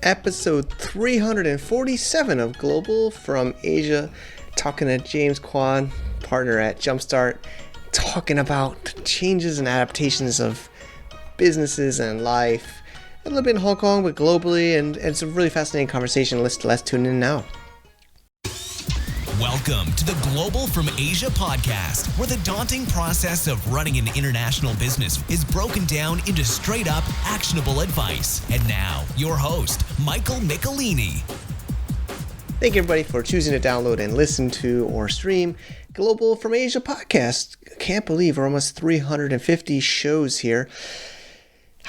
episode 347 of Global from Asia, talking to James Kwan, partner at JumpSmart, talking about changes and adaptations of businesses and life, a little bit in Hong Kong, but globally, and it's a really fascinating conversation. Let's tune in now. Welcome to the Global from Asia podcast, where the daunting process of running an international business is broken down into straight-up, actionable advice. And now, your host, Michael Michelini. Thank you, everybody, for choosing to download and listen to or stream Global from Asia podcast. Can't believe we're almost 350 shows here.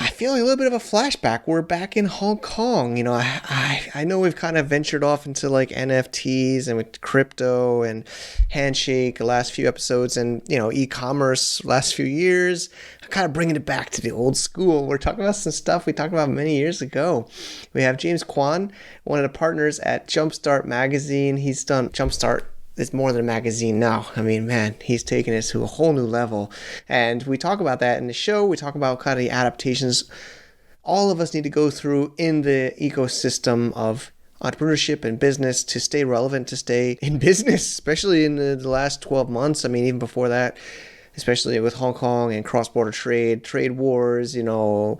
I feel like a little bit of a flashback. We're back in Hong Kong. You know, I know we've kind of ventured off into like NFTs and with crypto and Handshake the last few episodes and, you know, e-commerce last few years. I'm kind of bringing it back to the old school. We're talking about some stuff we talked about many years ago. We have James Kwan, one of the partners at JumpSmart Magazine. He's done JumpSmart. It's more than a magazine now. I mean, man, he's taken it to a whole new level. And we talk about that in the show. We talk about kind of the adaptations all of us need to go through in the ecosystem of entrepreneurship and business to stay relevant, to stay in business, especially in the last 12 months. I mean, even before that, especially with Hong Kong and cross-border trade wars, you know,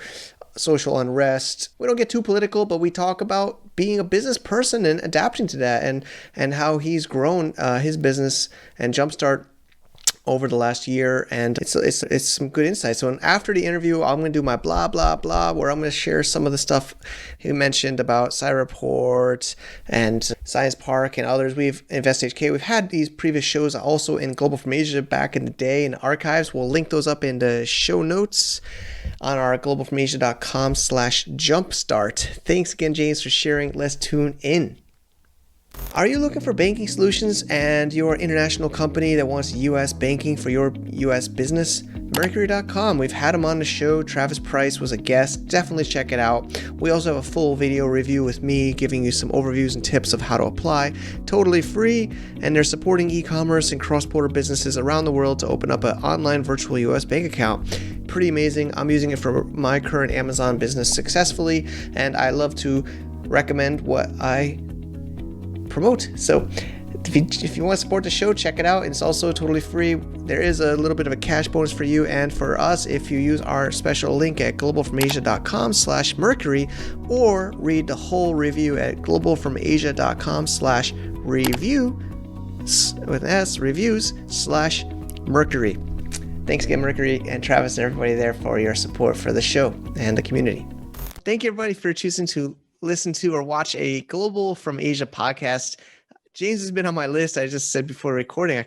social unrest. We don't get too political, but we talk about being a business person and adapting to that, and how he's grown his business and JumpSmart over the last year, and it's some good insight. So after the interview, I'm going to do my blah blah blah, where I'm going to share some of the stuff he mentioned about Cyberport and Science Park and others. We've InvestHK. We've had these previous shows also in Global from Asia back in the day in the archives. We'll link those up in the show notes on our globalfromasia.com/jumpstart. Thanks again, James, for sharing. Let's tune in. Are you looking for banking solutions and you're an international company that wants U.S. banking for your U.S. business? Mercury.com. We've had him on the show. Travis Price was a guest. Definitely check it out. We also have a full video review with me giving you some overviews and tips of how to apply. Totally free. And they're supporting e-commerce and cross-border businesses around the world to open up an online virtual U.S. bank account. Pretty amazing. I'm using it for my current Amazon business successfully, and I love to recommend what I promote. So if you want to support the show, check it out. It's also totally free. There is a little bit of a cash bonus for you and for us if you use our special link at globalfromasia.com/mercury, or read the whole review at globalfromasia.com/review with an S, reviews/mercury. Thanks again, Mercury and Travis and everybody there, for your support for the show and the community. Thank you, everybody, for choosing to listen to or watch a Global from Asia podcast. James has been on my list. I just said before recording, I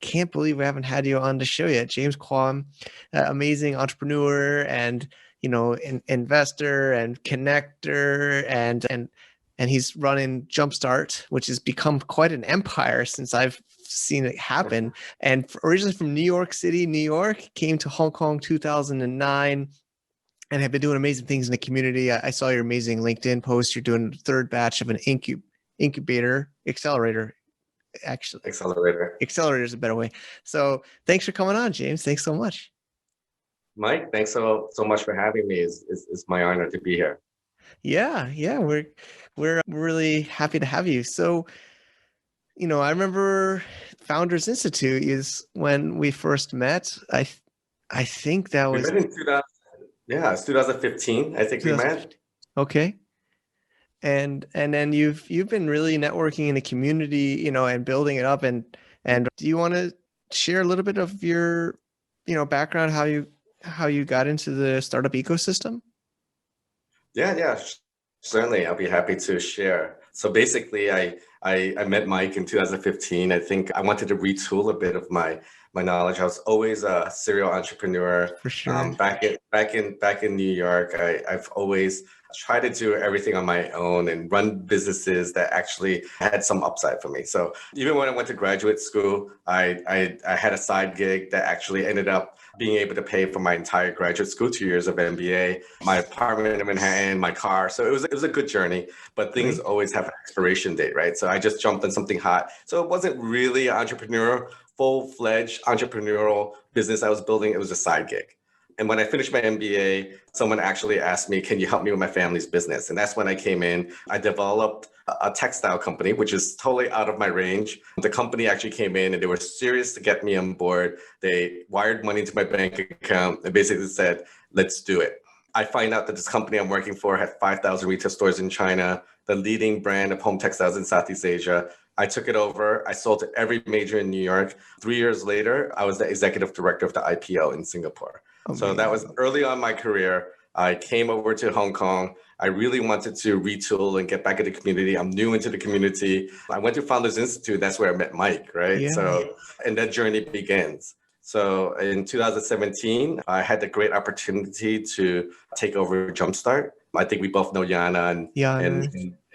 can't believe we haven't had you on the show yet. James Kwan, amazing entrepreneur and, you know, investor and connector, and he's running JumpSmart, which has become quite an empire since I've seen it happen. And originally from New York City, New York, came to Hong Kong 2009. And have been doing amazing things in the community. I saw your amazing LinkedIn post. You're doing the third batch of an accelerator. Actually, accelerator is a better way. So thanks for coming on, James. Thanks so much. Mike, thanks so much for having me. It's my honor to be here. Yeah, we're really happy to have you. So, you know, I remember Founders Institute is when we first met. I think that was in 2000. Yeah, it's 2015. I think we met. Okay. And then you've been really networking in the community, you know, and building it up. And do you want to share a little bit of your, you know, background, how you got into the startup ecosystem? Yeah, certainly. I'll be happy to share. So basically, I met Mike in 2015. I think I wanted to retool a bit of my knowledge. I was always a serial entrepreneur. For sure. Back in New York, I've always tried to do everything on my own and run businesses that actually had some upside for me. So even when I went to graduate school, I had a side gig that actually ended up being able to pay for my entire graduate school, 2 years of MBA, my apartment in Manhattan, my car. So it was a good journey, but things always have an expiration date, right? So I just jumped on something hot. So it wasn't really an full-fledged entrepreneurial business I was building. It was a side gig. And when I finished my MBA, someone actually asked me, can you help me with my family's business? And that's when I came in. I developed a textile company, which is totally out of my range. The company actually came in and they were serious to get me on board. They wired money into my bank account and basically said, let's do it. I find out that this company I'm working for had 5,000 retail stores in China, the leading brand of home textiles in Southeast Asia. I took it over. I sold to every major in New York. 3 years later, I was the executive director of the IPO in Singapore. So that was early on in my career. I came over to Hong Kong. I really wanted to retool and get back in the community. I'm new into the community. I went to Founders Institute. That's where I met Mike, right? Yeah. So, and that journey begins. So in 2017, I had the great opportunity to take over JumpSmart. I think we both know Yana,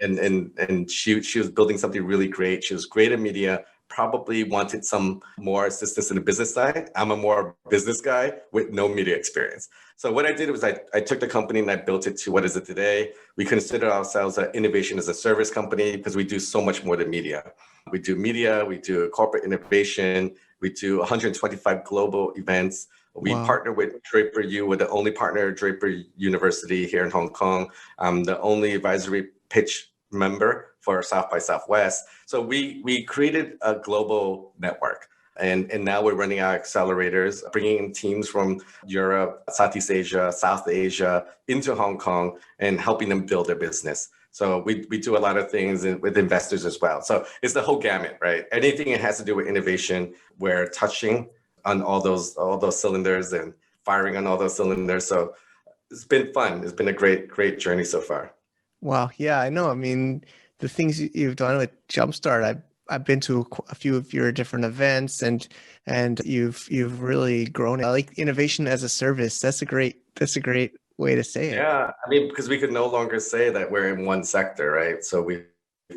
and she was building something really great. She was great at media, probably wanted some more assistance in the business side. I'm a more business guy with no media experience. So what I did was I took the company and I built it to what is it today. We consider ourselves an innovation as a service company because we do so much more than media. We do media, we do corporate innovation, we do 125 global events. We partner with Draper U. We're the only partner at Draper University here in Hong Kong. I'm the only advisory pitch member for South by Southwest. So we created a global network. And now we're running our accelerators, bringing in teams from Europe, Southeast Asia, South Asia into Hong Kong and helping them build their business. So we do a lot of things with investors as well. So it's the whole gamut, right? Anything that has to do with innovation, we're touching on all those cylinders and firing on all those cylinders. So it's been fun. It's been a great journey so far. Wow. Yeah, I know. I mean, the things you've done with JumpSmart, I've been to a few of your different events, and you've really grown. I like innovation as a service. That's a great way to say it. Yeah, I mean, because we could no longer say that we're in one sector, right? So we've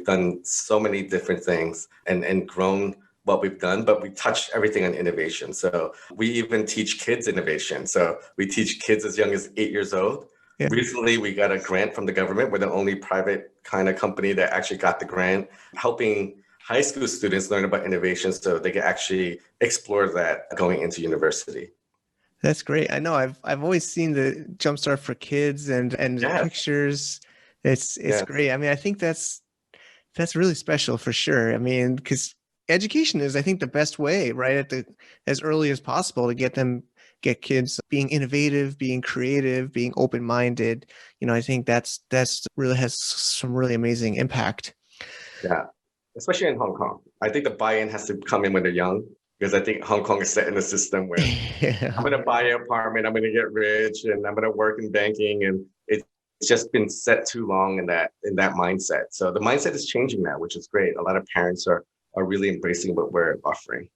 done so many different things and grown what we've done, but we touch everything on innovation. So we even teach kids innovation. So we teach kids as young as 8 years old. Yeah. Recently, we got a grant from the government. We're the only private kind of company that actually got the grant, helping high school students learn about innovation so they can actually explore that going into university. That's great. I know I've always seen the JumpStart for Kids and pictures. It's great. I mean, I think that's really special for sure. I mean, because education is, I think, the best way, right, as early as possible to get kids being innovative, being creative, being open-minded. You know, I think that's really has some really amazing impact. Yeah, especially in Hong Kong. I think the buy-in has to come in when they're young, because I think Hong Kong is set in a system where I'm going to buy an apartment, I'm going to get rich, and I'm going to work in banking, and it's just been set too long in that mindset. So the mindset is changing now, which is great. A lot of parents are really embracing what we're offering.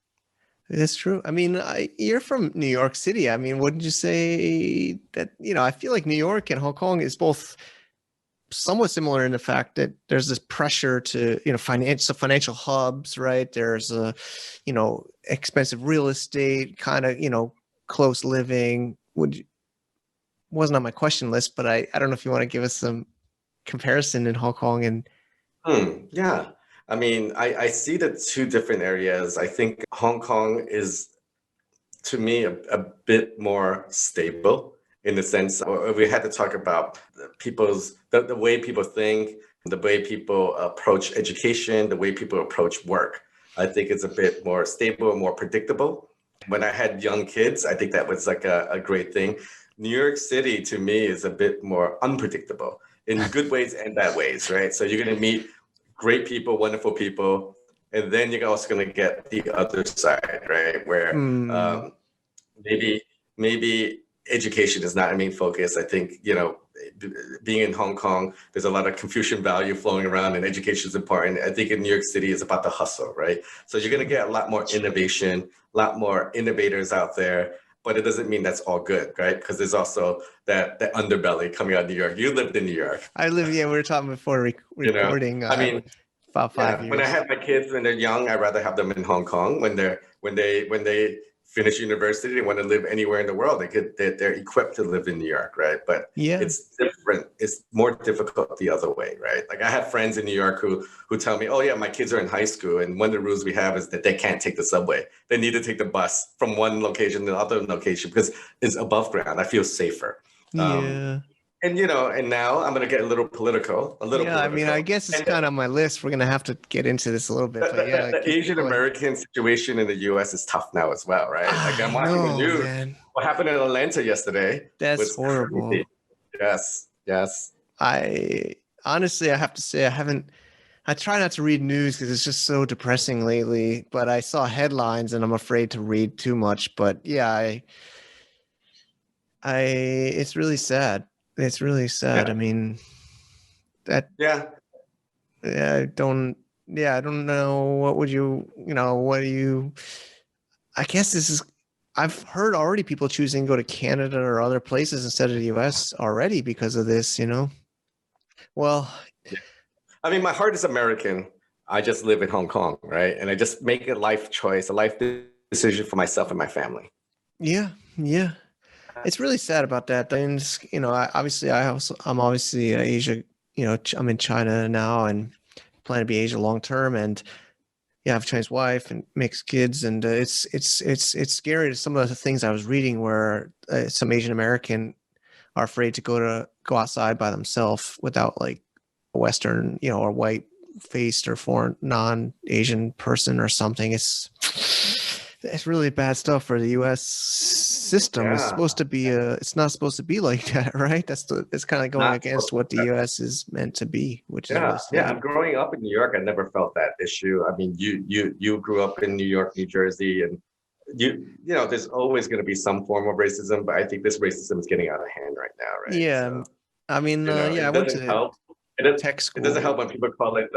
That's true. I mean, you're from New York City. I mean, wouldn't you say that, I feel like New York and Hong Kong is both somewhat similar in the fact that there's this pressure to, financial hubs, right? There's expensive real estate, kind of, close living. Wasn't on my question list, but I don't know if you want to give us some comparison in Hong Kong and. Yeah. I mean, I see the two different areas. I think Hong Kong is, to me, a bit more stable in the sense we had to talk about the way people think, the way people approach education, the way people approach work. I think it's a bit more stable and more predictable. When I had young kids, I think that was like a great thing. New York City, to me, is a bit more unpredictable in good ways and bad ways, right? So you're going to meet great people, wonderful people, and then you're also going to get the other side, right? Where maybe education is not a main focus. I think, being in Hong Kong, there's a lot of Confucian value flowing around, and education is important. I think in New York City, it's about the hustle, right? So you're going to get a lot more innovation, a lot more innovators out there, but it doesn't mean that's all good, right? Because there's also that underbelly coming out of New York. You lived in New York. I live, we were talking before recording. I mean, about 5 years. When I have my kids when they're young, I'd rather have them in Hong Kong. When they finish university, they want to live anywhere in the world. They're equipped to live in New York, right? But Yeah. it's different. It's more difficult the other way, right? Like I have friends in New York who tell me, oh yeah, my kids are in high school, and one of the rules we have is that they can't take the subway. They need to take the bus from one location to another location because it's above ground. I feel safer. Yeah. And and now I'm going to get a little political. Yeah, I mean, I guess it's And kind of on my list. We're gonna have to get into this a little bit, but yeah, the Asian American situation in the U.S. is tough now as well, right? Like I'm I watching the know, news. man. What happened in Atlanta yesterday That's was horrible. crazy. Yes. I honestly, I have to say, I try not to read news because it's just so depressing lately. But I saw headlines, and I'm afraid to read too much. But yeah, it's really sad. It's really sad. Yeah. I mean, that Yeah. I don't. Yeah, I don't know. What would you? What do you? I guess this is. I've heard already people choosing to go to Canada or other places instead of the U.S. already because of this. Well, I mean, my heart is American. I just live in Hong Kong, right? And I just make a life choice, a life decision for myself and my family. yeah, yeah. It's really sad about that. And I'm obviously Asia. I'm in China now and plan to be Asia long term. And yeah, I have a Chinese wife and mixed kids, and it's scary. Some of the things I was reading where some Asian American are afraid to go outside by themselves without like a Western, or white faced or foreign non-Asian person or something. It's really bad stuff for the U.S. system. It's Yeah. supposed to be it's not supposed to be like that, right? It's kind of going Not against what the U.S. is meant to be, which is really sad. Yeah. I'm growing up in New York. I never felt that issue. I mean, you grew up in New York, New Jersey, and there's always going to be some form of racism, but I think this racism is getting out of hand right now, right? Yeah, So, I mean, I it went doesn't to help. tech It doesn't school. help when people call it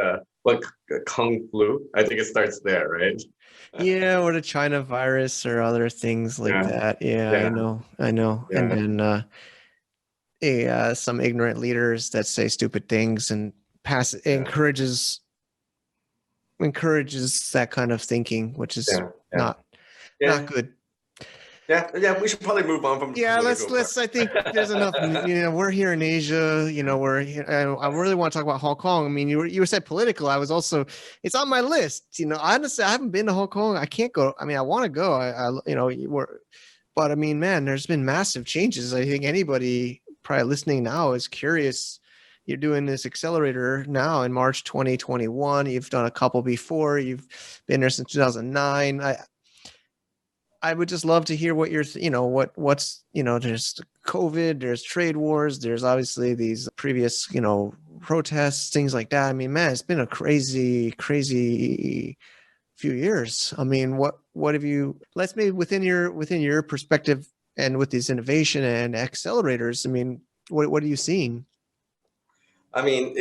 Kung flu. I think it starts there, right? Yeah, or the China virus or other things like Yeah, that. Yeah, I yeah, know, I know. And yeah, then some ignorant leaders that say stupid things and yeah, encourages that kind of thinking, which is yeah, yeah, not yeah, good. yeah. We should probably move on from the Yeah, political part. let's. I think there's enough. We're here in Asia. We're here. I really want to talk about Hong Kong. I mean, you said political. I was also. It's on my list. Honestly, I haven't been to Hong Kong. I can't go. I mean, I want to go. But I mean, man, there's been massive changes. I think anybody probably listening now is curious. You're doing this accelerator now in March 2021. You've done a couple before. You've been there since 2009. I would just love to hear what there's COVID, there's trade wars, there's obviously these previous, protests, things like that. I mean, man, it's been a crazy, crazy few years. I mean, what have you, let's maybe within your perspective and with these innovation and accelerators, I mean, what are you seeing? I mean,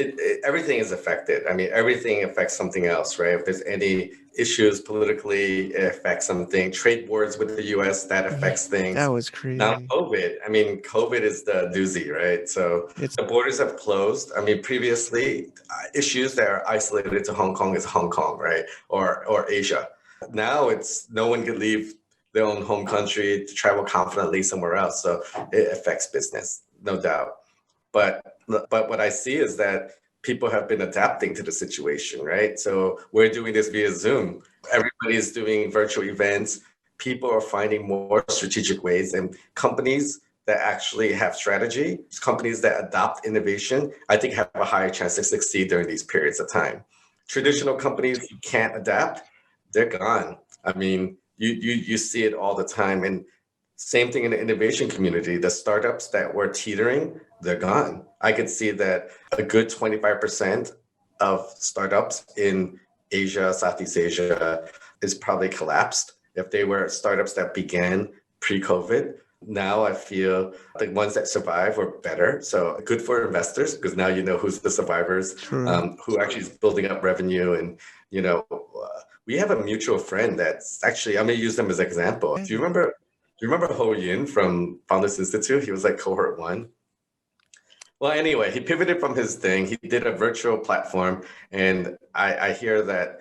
everything is affected. I mean, everything affects something else, right? If there's any issues politically, it affects something. Trade wars with the U.S., that affects things. That was crazy. Now, COVID. I mean, COVID is the doozy, right? So the borders have closed. I mean, previously, issues that are isolated to Hong Kong is Hong Kong, right? Or Asia. Now it's no one can leave their own home country to travel confidently somewhere else. So it affects business, no doubt. But what I see is that people have been adapting to the situation, right? So we're doing this via Zoom. Everybody's doing virtual events. People are finding more strategic ways, and companies that actually have strategy, companies that adopt innovation, I think have a higher chance to succeed during these periods of time. Traditional companies who can't adapt, they're gone. I mean, you see it all the time. And same thing in the innovation community. The startups that were teetering, they're gone. I could see that a good 25% of startups in Asia, Southeast Asia, is probably collapsed. If they were startups that began pre-COVID, now I feel the ones that survive were better. So good for investors because now you know who's the survivors, who actually is building up revenue. And, we have a mutual friend that's actually, I'm going to use them as an example. Do you remember Ho Yin from Founders Institute? He was like cohort 1. Well, anyway, he pivoted from his thing. He did a virtual platform. And I hear that,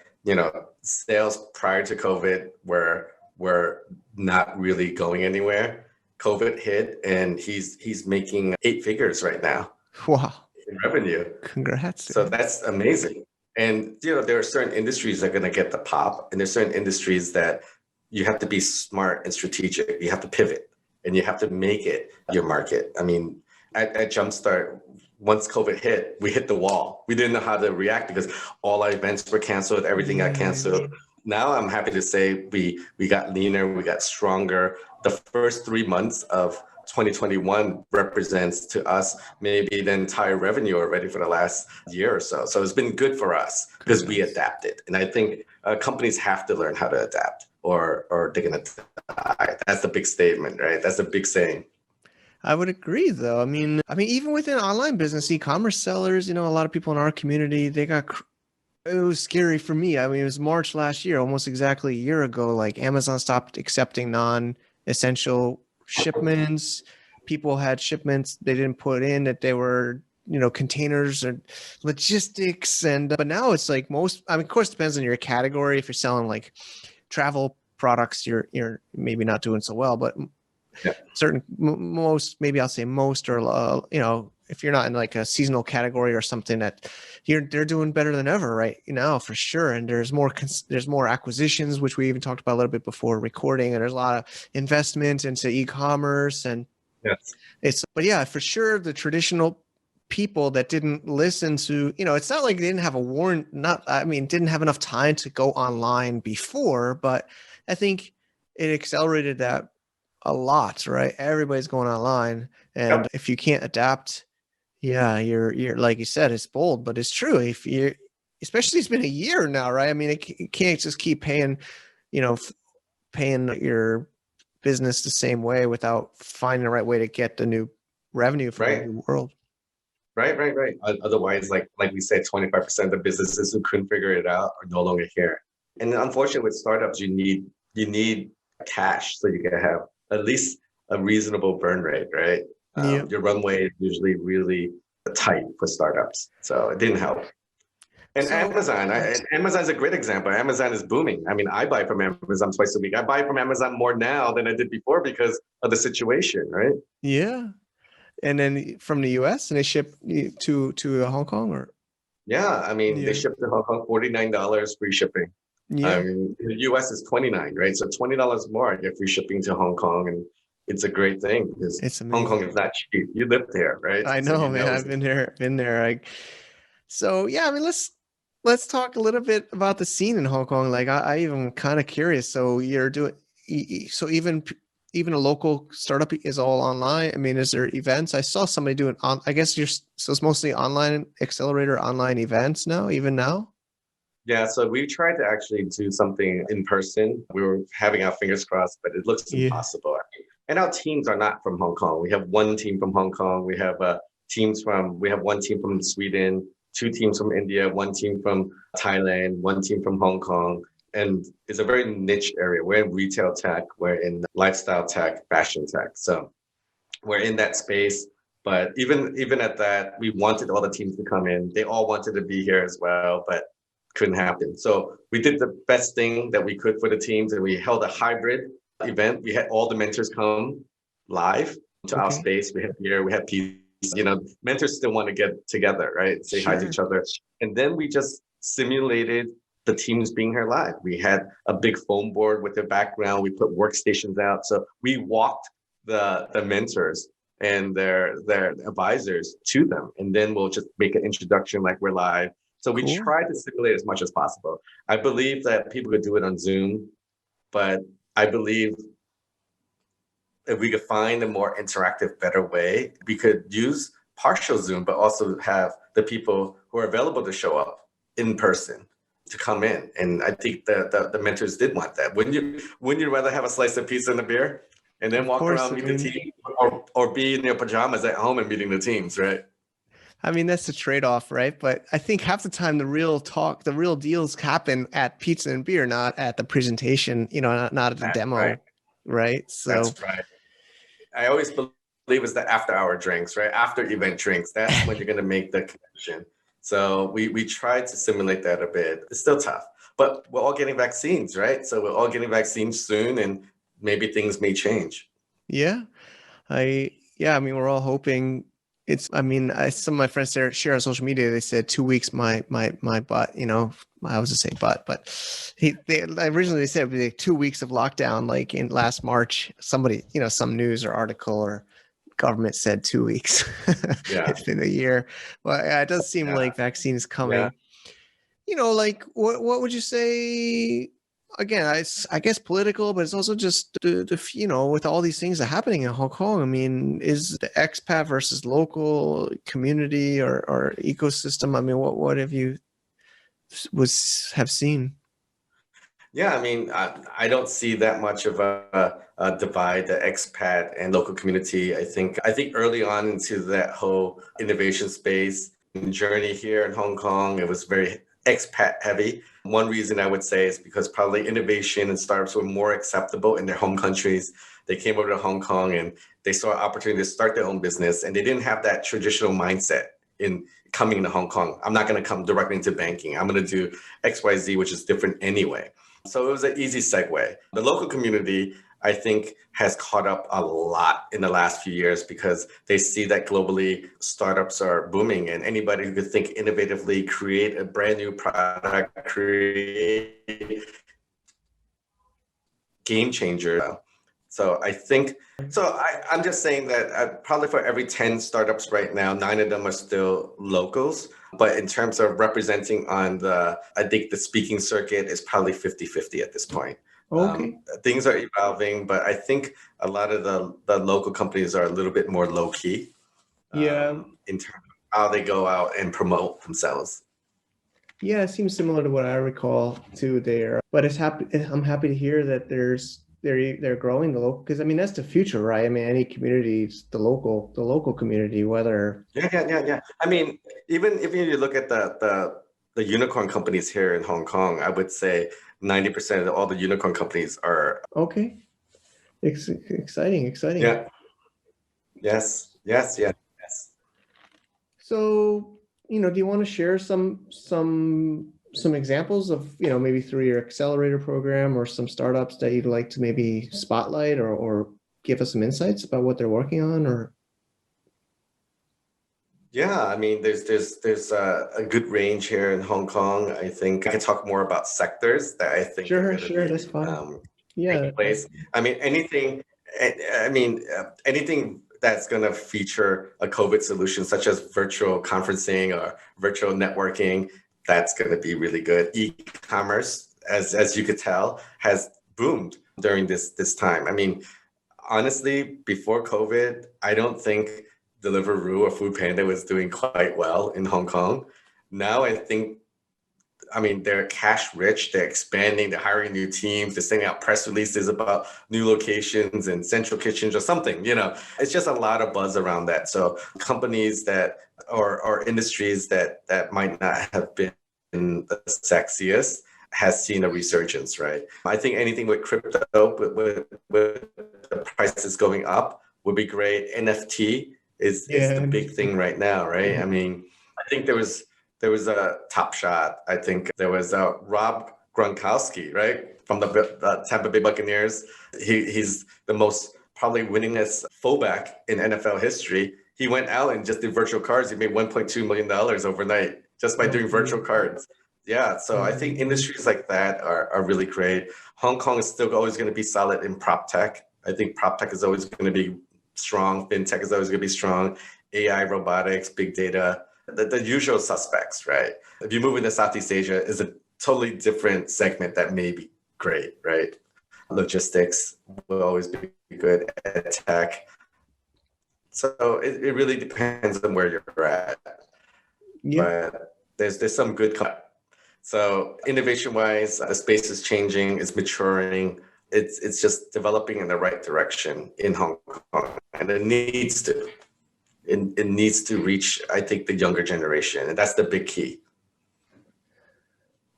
sales prior to COVID were were not really going anywhere. COVID hit, and he's making 8 figures right now Wow. in revenue. Congrats. So that's amazing. And there are certain industries that are going to get the pop, and there's certain industries that you have to be smart and strategic. You have to pivot, and you have to make it your market. I mean, at JumpStart, once COVID hit, we hit the wall. We didn't know how to react because all our events were canceled, everything got canceled. Now I'm happy to say we got leaner, we got stronger. The first 3 months of 2021 represents to us maybe the entire revenue already for the last year or so. So it's been good for us because we adapted. And I think companies have to learn how to adapt or they're going to die. That's the big statement, right? That's a big saying. I would agree, though. I mean, even within online business, e-commerce sellers, a lot of people in our community, it was scary for me. I mean, it was March last year, almost exactly a year ago. Like Amazon stopped accepting non-essential shipments. People had shipments they didn't put in that they were, containers or logistics. But now it's like of course, it depends on your category. If you're selling like travel products, you're maybe not doing so well, but maybe I'll say most, or if you're not in like a seasonal category or something, that they're doing better than ever right now, for sure. And there's more acquisitions, which we even talked about a little bit before recording, and there's a lot of investment into e-commerce, and but yeah, for sure, the traditional people that didn't listen to, it's not like they didn't have didn't have enough time to go online before, but I think it accelerated that a lot, right? Everybody's going online, and if you can't adapt, you're like you said, it's bold, but it's true. Especially it's been a year now, right? I mean, you can't just keep paying your business the same way without finding the right way to get the new revenue from the new world. Right. Otherwise, like we said, 25% of the businesses who couldn't figure it out are no longer here. And unfortunately, with startups, you need cash so you can have at least a reasonable burn rate, right? Your runway is usually really tight for startups, so it didn't help. And Amazon's a great example. Amazon is booming. I mean, I buy from Amazon twice a week. I buy from Amazon more now than I did before because of the situation, right? Yeah. And then from the US, and they ship to Hong Kong, or? Yeah, I mean, they ship to Hong Kong, $49 free shipping. Yeah. The US is $29, right? So $20 more, I get free shipping to Hong Kong, and it's a great thing because Hong Kong is not cheap. You live there, right? I know, man. I've been there. So yeah, I mean, let's talk a little bit about the scene in Hong Kong. Like, I even kind of curious. So even a local startup is all online. I mean, is there events? I saw somebody doing I guess so it's mostly online accelerator, online events even now. Yeah, so we tried to actually do something in person. We were having our fingers crossed, but it looks impossible. And our teams are not from Hong Kong. We have one team from Hong Kong. We have one team from Sweden, 2 teams from India, 1 team from Thailand, 1 team from Hong Kong. And it's a very niche area. We're in retail tech, we're in lifestyle tech, fashion tech. So we're in that space. But even at that, we wanted all the teams to come in. They all wanted to be here as well, but couldn't happen. So we did the best thing that we could for the teams, and we held a hybrid event. We had all the mentors come live to our space. We had beer, we had pizza. Mentors still want to get together, right? Say hi to each other. And then we just simulated the teams being here live. We had a big foam board with their background. We put workstations out. So we walked the mentors and their advisors to them. And then we'll just make an introduction like we're live. So we tried to simulate as much as possible. I believe that people could do it on Zoom, but I believe if we could find a more interactive, better way, we could use partial Zoom, but also have the people who are available to show up in person to come in. And I think the mentors did want that. Wouldn't you rather have a slice of pizza and a beer and then walk around, meet the team, or be in your pajamas at home and meeting the teams, right? I mean, that's the trade-off, right? But I think half the time the real deals happen at pizza and beer, not at the presentation, not at the demo, right? So that's right. I always believe it's the after-hour drinks, right? After event drinks, that's when you're going to make the connection. So we tried to simulate that a bit. It's still tough. but we're all getting vaccines, right? So we're all getting vaccines soon, and maybe things may change. Yeah. I mean, we're all hoping some of my friends share on social media. They said 2 weeks, my butt, I was to say butt, but originally they said it would be like 2 weeks of lockdown, like in last March. Somebody, some news or article or government said 2 weeks. Yeah, It's been a year. Well, yeah, it does seem yeah, like vaccine is yeah. coming. Like what would you say? Again, I guess political, but it's also just with all these things that are happening in Hong Kong. I mean, is the expat versus local community or ecosystem? I mean, what have you have seen? Yeah, I mean, I don't see that much of a divide, the expat and local community. I think early on into that whole innovation space journey here in Hong Kong, it was very expat heavy. One reason I would say is because probably innovation and startups were more acceptable in their home countries. They came over to Hong Kong and they saw an opportunity to start their own business, and they didn't have that traditional mindset in coming to Hong Kong. I'm not going to come directly into banking. I'm going to do XYZ, which is different anyway. So it was an easy segue. The local community, I think, has caught up a lot in the last few years because they see that globally startups are booming, and anybody who could think innovatively, create a brand new product, create game changer. I'm just saying that probably for every 10 startups right now, 9 of them are still locals. But in terms of representing I think the speaking circuit is probably 50-50 at this point. Okay. Things are evolving, but I think a lot of the local companies are a little bit more low key Yeah. in terms of how they go out and promote themselves. Yeah, it seems similar to what I recall too there. But I'm happy to hear that they're growing the local, because I mean that's the future, right? I mean, any community, it's the local community, whether Yeah. I mean, even if you look at the unicorn companies here in Hong Kong, I would say 90% of all the unicorn companies are. okay. Exciting. Yeah. Yes. So, do you want to share some examples of, maybe through your accelerator program or some startups that you'd like to maybe spotlight or give us some insights about what they're working on? Or Yeah, I mean, there's a good range here in Hong Kong. I think I can talk more about sectors that I think are going to sure, be that's fine. taking Yeah. place. I mean, anything that's going to feature a COVID solution, such as virtual conferencing or virtual networking, that's going to be really good. E-commerce, as you could tell, has boomed during this time. I mean, honestly, before COVID, I don't think Deliveroo or Foodpanda was doing quite well in Hong Kong. Now I think, I mean, they're cash rich, they're expanding, they're hiring new teams, they're sending out press releases about new locations and central kitchens or something, It's just a lot of buzz around that. So companies that or industries that might not have been the sexiest has seen a resurgence, right? I think anything with crypto, with the prices going up would be great. NFT is the big thing right now, right? I mean, I think there was a Top Shot. I think there was Rob Gronkowski, right, from the Tampa Bay Buccaneers. He's the most probably winningest fullback in NFL history. He went out and just did virtual cards. He made $1.2 million overnight just by doing virtual cards. Yeah, so I think industries like that are really great. Hong Kong is still always going to be solid in prop tech. I think prop tech is always going to be strong. FinTech is always going to be strong. AI, robotics, big data, the usual suspects, right? If you move into Southeast Asia, is a totally different segment that may be great, right? Logistics will always be good at tech. So it really depends on where you're at. Yeah. But there's some good. So innovation wise, the space is changing, it's maturing. It's just developing in the right direction in Hong Kong, and it needs to. It needs to reach, I think, the younger generation, and that's the big key.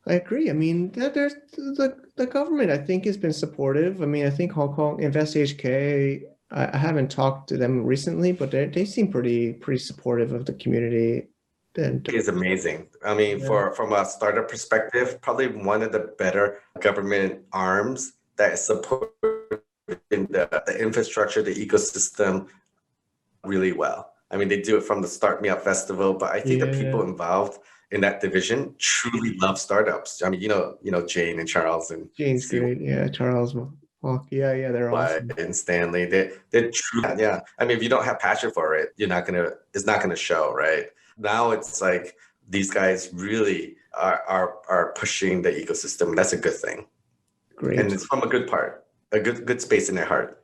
I agree. I mean, there's the government, I think, has been supportive. I mean, I think Hong Kong Invest HK, I haven't talked to them recently, but they seem pretty supportive of the community. then Is amazing. I mean, yeah, from a startup perspective, probably one of the better government arms that is supporting the infrastructure, the ecosystem really well. I mean, they do it from the Start Me Up Festival, but I think the yeah. people involved in that division truly love startups. I mean, Jane and Charles and Jane's CY great. Yeah, Charles Walk. Yeah, yeah, they're awesome. and Stanley. They're true. Yeah. I mean, if you don't have passion for it, it's not gonna show, right? Now it's like these guys really are pushing the ecosystem. That's a good thing. And Great. it's from a good part, a good space in their heart.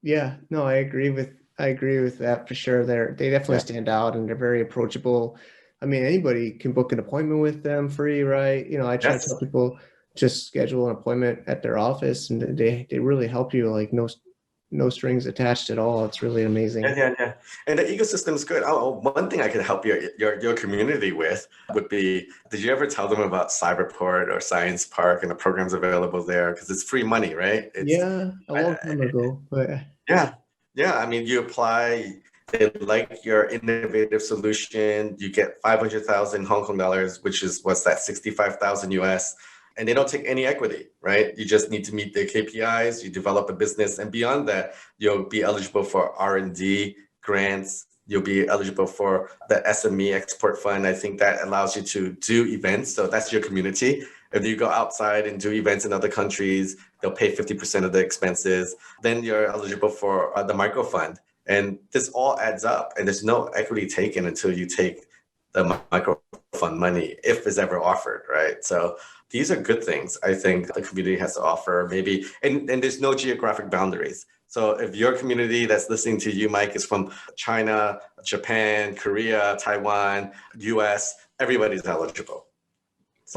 Yeah, no, I agree with that for sure. They definitely Yeah. stand out and they're very approachable. I mean, anybody can book an appointment with them free, right? I try to Yes. tell people just schedule an appointment at their office and they really help you, like no strings attached at all. It's really Yeah, amazing. yeah, yeah. And the ecosystem is good. One thing I could help your community with would be, did you ever tell them about Cyberport or Science Park and the programs available there? Because it's free money, right? Yeah, a long time ago, but Yeah. Yeah. I mean, you apply, they like your innovative solution, you get 500,000 Hong Kong dollars, which is what's that, 65,000 US. And they don't take any equity, right? You just need to meet their KPIs, you develop a business. And beyond that, you'll be eligible for R&D grants. You'll be eligible for the SME export fund. I think that allows you to do events. So that's your community. If you go outside and do events in other countries, they'll pay 50% of the expenses. Then you're eligible for the micro fund. And this all adds up. And there's no equity taken until you take the micro fund money, if it's ever offered, right? So these are good things I think the community has to offer, maybe. And there's no geographic boundaries. So if your community that's listening to you, Mike, is from China, Japan, Korea, Taiwan, US, everybody's eligible.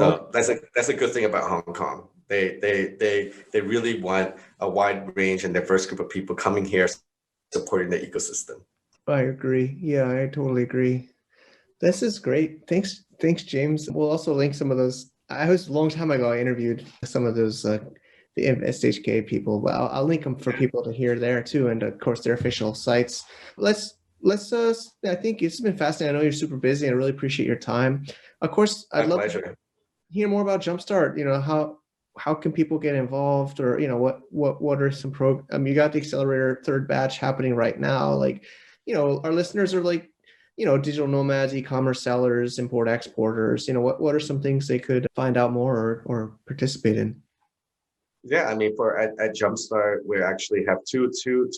okay. So that's a good thing about Hong Kong. They really want a wide range and diverse group of people coming here supporting the ecosystem. I agree. Yeah, I totally agree. This is great. Thanks, James. We'll also link some of those. I was a long time ago. I interviewed some of those the SHK people, but I'll link them for people to hear there too, and of course their official sites. Let's. I think it's been fascinating. I know you're super busy. I really appreciate your time. Of course, My I'd love to pleasure. hear more about Jumpstart. How can people get involved, or what are some you got the accelerator third batch happening right now. Like, our listeners are like, digital nomads, e-commerce sellers, import exporters. What are some things they could find out more or participate in? Yeah, I mean, at Jumpstart, we actually have two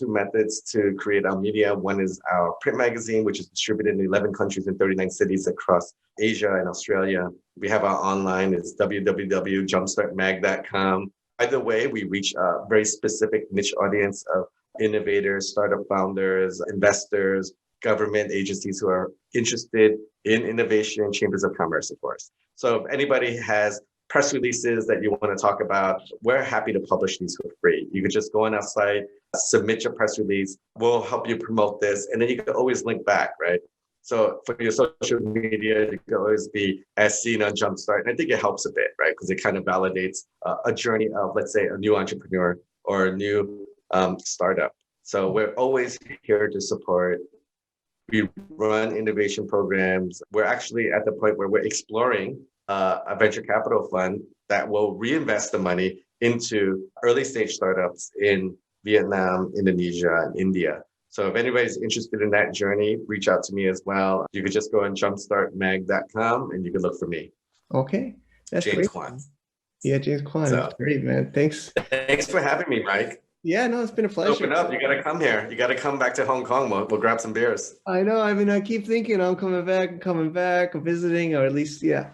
methods to create our media. One is our print magazine, which is distributed in 11 countries and 39 cities across Asia and Australia. We have our online, it's www.jumpstartmag.com. Either way, we reach a very specific niche audience of innovators, startup founders, investors, government agencies who are interested in innovation, chambers of commerce, of course. So if anybody has press releases that you want to talk about, we're happy to publish these for free. You could just go on our site, submit your press release. We'll help you promote this. And then you can always link back, right? So for your social media, you can always be as seen on Jumpstart. And I think it helps a bit, right? Because it kind of validates a journey of, let's say, a new entrepreneur or a new startup. So we're always here to support. We run innovation programs. We're actually at the point where we're exploring a venture capital fund that will reinvest the money into early stage startups in Vietnam, Indonesia, and India. So if anybody's interested in that journey, reach out to me as well. You could just go on jumpstartmag.com and you can look for me. Okay, that's James great. Kwan. Yeah, James Kwan. So That's great, man. Thanks. thanks for having me, Mike. Yeah, no, it's been a pleasure. Open up. You got to come here. You got to come back to Hong Kong. We'll grab some beers. I know. I mean, I keep thinking I'm coming back, I'm visiting, or at least, yeah,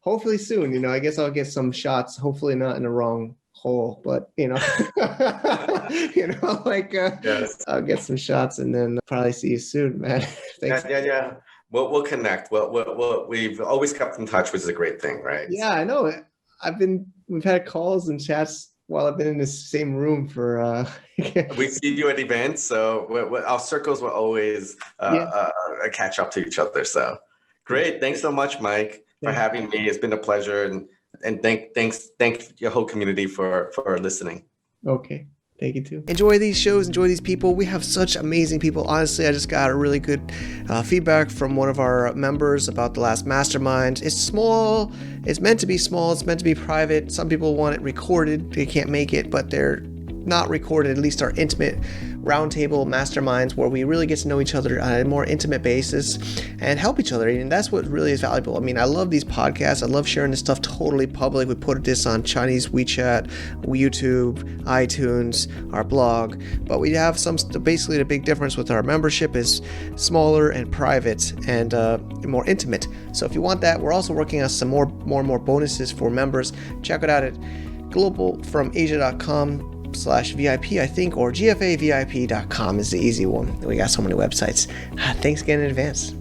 hopefully soon. I guess I'll get some shots. Hopefully not in the wrong hole, but Yes. I'll get some shots and then probably see you soon, man. Thanks. Yeah. We'll connect. We've always kept in touch, which is a great thing, right? Yeah, I know. We've had calls and chats while I've been in this same room for. We see you at events, so our circles will always catch up to each other. So great. Thanks so much, Mike, for having me. It's been a pleasure, and thank your whole community for listening. Okay. Thank you too. Enjoy these shows, enjoy these people. We have such amazing people. Honestly, I just got a really good feedback from one of our members about the last mastermind. It's small. It's meant to be small. It's meant to be private. Some people want it recorded. They can't make it, but they're not recorded, at least our intimate roundtable masterminds where we really get to know each other on a more intimate basis and help each other. And that's what really is valuable. I mean, I love these podcasts. I love sharing this stuff totally public. We put this on Chinese WeChat, YouTube, iTunes, our blog. But we have basically the big difference with our membership is smaller and private and more intimate. So if you want that, we're also working on some more and more bonuses for members. Check it out at globalfromasia.com/VIP, I think, or gfavip.com is the easy one. We got so many websites. Thanks again in advance.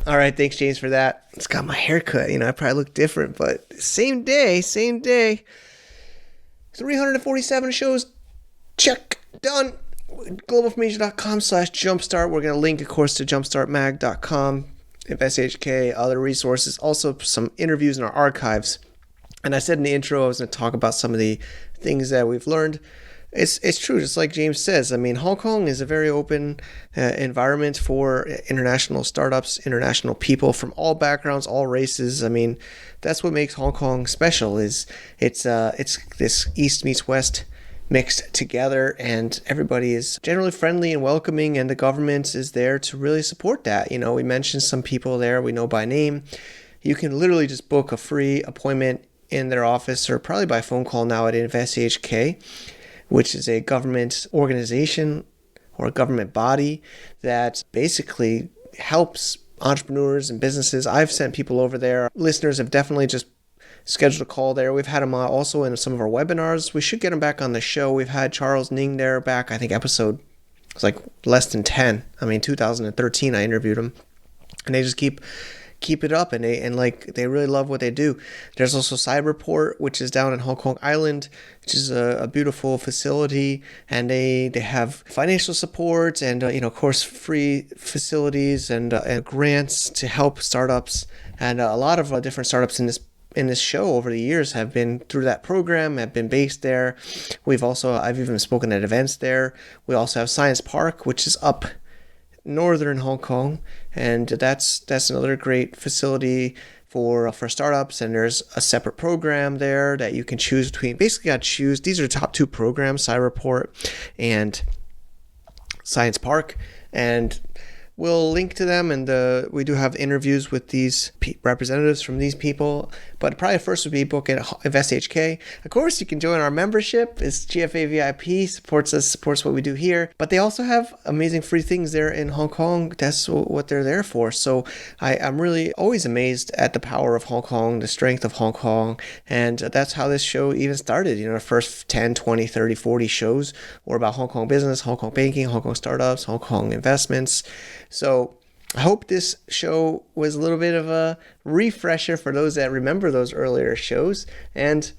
All right, thanks, James, for that. It's got my haircut. I probably look different, but same day. 347 shows. Check. Done. globalfromasia.com/jumpstart. We're going to link, of course, to jumpstartmag.com, FSHK, other resources, also some interviews in our archives. And I said in the intro I was going to talk about some of the things that we've learned. It's true, just like James says. I mean, Hong Kong is a very open environment for international startups, international people from all backgrounds, all races. I mean, that's what makes Hong Kong special. Is it's this East meets West mixed together, and everybody is generally friendly and welcoming, and the government is there to really support that. We mentioned some people there we know by name. You can literally just book a free appointment in their office or probably by phone call now at FSHK, which is a government organization or a government body that basically helps entrepreneurs and businesses. I've sent people over there. Listeners have definitely just scheduled a call there. We've had them also in some of our webinars. We should get them back on the show. We've had Charles Ning there back, I think episode, it's like less than 10. 2013 I interviewed him. And they just keep it up, and they really love what they do. There's also Cyberport, which is down in Hong Kong Island, which is a beautiful facility, and they have financial support and of course free facilities and grants to help startups. And a lot of different startups in this show over the years have been through that program, have been based there. I've even spoken at events there. We also have Science Park, which is up northern Hong Kong, and that's another great facility for startups. And there's a separate program there that you can choose between. Basically, these are the top two programs, Cyberport and Science Park, and we'll link to them, and we do have interviews with these representatives from these people. But probably first would be book at FSHK. Of course, you can join our membership. It's GFA VIP, supports what we do here. But they also have amazing free things there in Hong Kong. That's what they're there for. So I'm really always amazed at the power of Hong Kong, the strength of Hong Kong. And that's how this show even started. The first 10, 20, 30, 40 shows were about Hong Kong business, Hong Kong banking, Hong Kong startups, Hong Kong investments. So I hope this show was a little bit of a refresher for those that remember those earlier shows. And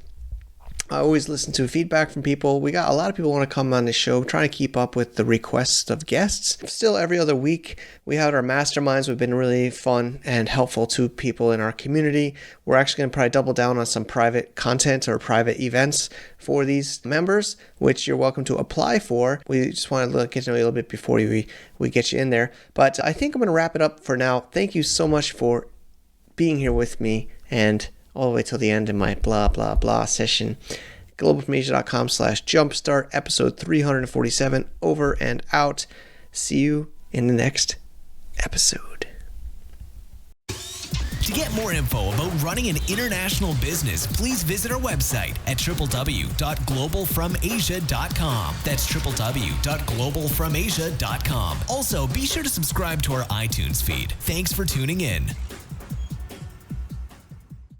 I always listen to feedback from people. We got a lot of people want to come on the show, trying to keep up with the requests of guests. Still, every other week, we have our masterminds. We've been really fun and helpful to people in our community. We're actually going to probably double down on some private content or private events for these members, which you're welcome to apply for. We just want to get to know you a little bit before we get you in there. But I think I'm going to wrap it up for now. Thank you so much for being here with me and all the way till the end of my blah, blah, blah session. globalfromasia.com/jumpstart, episode 347, over and out. See you in the next episode. To get more info about running an international business, please visit our website at www.globalfromasia.com. That's www.globalfromasia.com. Also, be sure to subscribe to our iTunes feed. Thanks for tuning in.